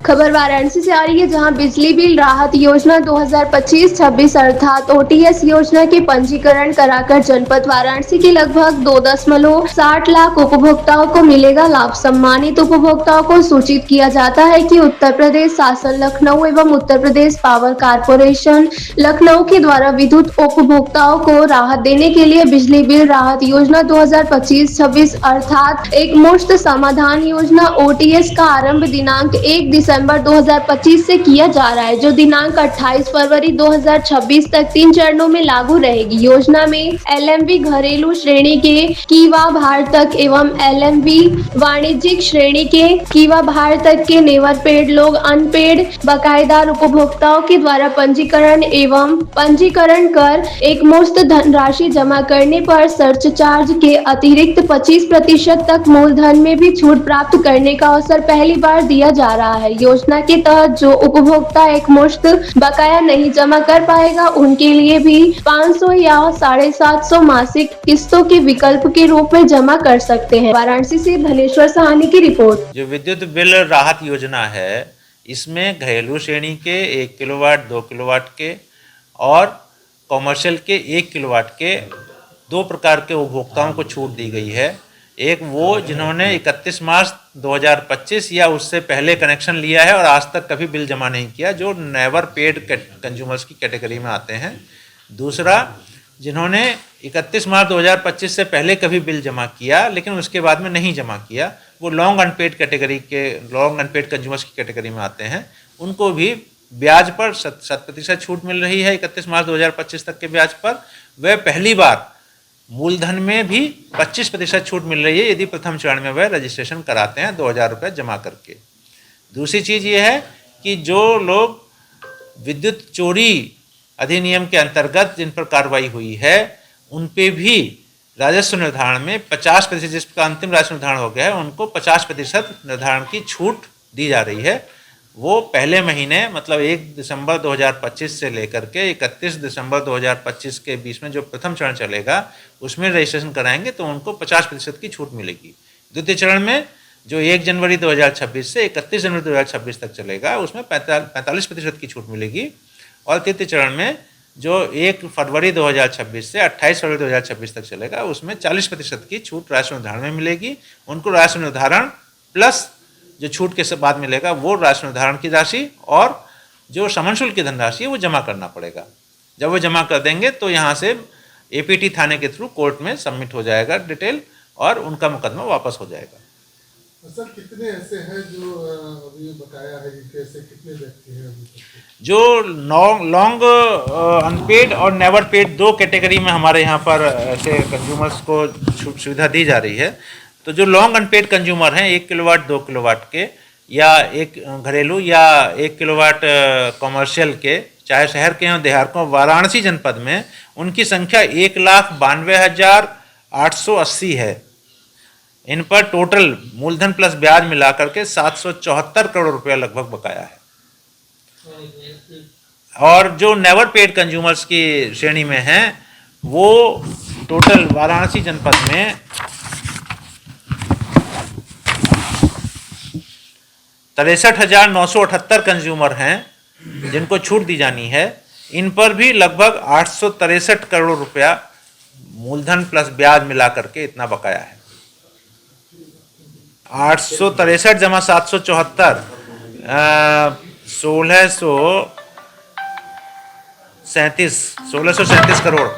खबर वाराणसी से आ रही है, जहां बिजली बिल राहत योजना 2025-26 अर्थात ओटीएस योजना के पंजीकरण कराकर जनपद वाराणसी के लगभग 2.60 लाख उपभोक्ताओं को मिलेगा लाभ। सम्मानित उपभोक्ताओं को सूचित किया जाता है कि उत्तर प्रदेश शासन लखनऊ एवं उत्तर प्रदेश पावर कारपोरेशन लखनऊ के द्वारा विद्युत उपभोक्ताओं को राहत देने के लिए बिजली बिल राहत योजना 2025-26 अर्थात एक मुश्त समाधान योजना ओटीएस का आरंभ दिनांक 1 दिसंबर 2025 से किया जा रहा है, जो दिनांक 28 फरवरी 2026 तक 3 चरणों में लागू रहेगी। योजना में एलएमवी घरेलू श्रेणी के कीवा भार तक एवं एलएमवी वाणिज्यिक श्रेणी के कीवा भार तक के नेवर पेड लोग अनपेड बकायेदार उपभोक्ताओं के द्वारा पंजीकरण कर एक मुश्त धनराशि जमा करने पर सर्च चार्ज के अतिरिक्त 25% तक मूलधन में भी छूट प्राप्त करने का अवसर पहली बार दिया जा रहा है। योजना के तहत जो उपभोक्ता एक मुश्त बकाया नहीं जमा कर पाएगा, उनके लिए भी 500 या 750 मासिक किस्तों के विकल्प के रूप में जमा कर सकते हैं। वाराणसी से धनेश्वर सहानी की रिपोर्ट। जो विद्युत बिल राहत योजना है, इसमें घरेलू श्रेणी के 1 किलोवाट, 2 किलोवाट के और कॉमर्शियल के 1 किलोवाट के 2 प्रकार के उपभोक्ताओं को छूट दी गई है। एक वो जिन्होंने 31 मार्च 2025 या उससे पहले कनेक्शन लिया है और आज तक कभी बिल जमा नहीं किया, जो नेवर पेड कंज्यूमर्स की कैटेगरी में आते हैं। दूसरा, जिन्होंने 31 मार्च 2025 से पहले कभी बिल जमा किया लेकिन उसके बाद में नहीं जमा किया, वो लॉन्ग अनपेड कंज्यूमर्स की कैटेगरी में आते हैं। उनको भी ब्याज पर 7% छूट मिल रही है 31 मार्च 2025 तक के ब्याज पर। वह पहली बार मूलधन में भी 25% छूट मिल रही है यदि प्रथम चरण में वह रजिस्ट्रेशन कराते हैं 2000 रुपये जमा करके। दूसरी चीज़ ये है कि जो लोग विद्युत चोरी अधिनियम के अंतर्गत जिन पर कार्रवाई हुई है, उन पे भी राजस्व निर्धारण में 50%, जिसका अंतिम राजस्व निर्धारण हो गया है, उनको 50% निर्धारण की छूट दी जा रही है। वो पहले महीने मतलब 1 दिसंबर 2025 से लेकर के 31 दिसंबर 2025 के बीच में जो प्रथम चरण चलेगा, उसमें रजिस्ट्रेशन कराएंगे तो उनको 50% की छूट मिलेगी। द्वितीय चरण में जो 1 जनवरी 2026 से 31 जनवरी 2026 तक चलेगा, उसमें 45% की छूट मिलेगी। और तृतीय चरण में जो 1 फरवरी 2026 से 28 फरवरी 2026 तक चलेगा, उसमें 40% की छूट राजस्व निर्धारण में मिलेगी। उनको राजस्व निर्धारण प्लस जो छूट के बाद मिलेगा वो राजस्व निर्धारण की राशि और जो समन शुल्क की धनराशि है वो जमा करना पड़ेगा। जब वो जमा कर देंगे तो यहाँ से एपीटी थाने के थ्रू कोर्ट में सबमिट हो जाएगा डिटेल और उनका मुकदमा वापस हो जाएगा। सर, कितने ऐसे हैं जो अभी बकाया है, कैसे कितने व्यक्ति हैं अभी तक? जो लॉन्ग अनपेड और नेवर पेड 2 कैटेगरी में हमारे यहाँ पर ऐसे कंज्यूमर्स को सुविधा दी जा रही है। तो जो लॉन्ग अनपेड कंज्यूमर हैं 1 किलोवाट, 2 किलोवाट के या एक घरेलू या 1 किलोवाट कॉमर्शियल के, चाहे शहर के हों देहात को, वाराणसी जनपद में उनकी संख्या 1,92,880 है। इन पर टोटल मूलधन प्लस ब्याज मिलाकर के 774 करोड़ रुपया लगभग बकाया है। और जो नेवर पेड कंज्यूमर्स की श्रेणी में हैं, वो टोटल वाराणसी जनपद में 63,978 कंज्यूमर हैं जिनको छूट दी जानी है। इन पर भी लगभग 863 करोड़ रुपया मूलधन प्लस ब्याज मिलाकर के इतना बकाया है। 863 जमा 774 1637 करोड़।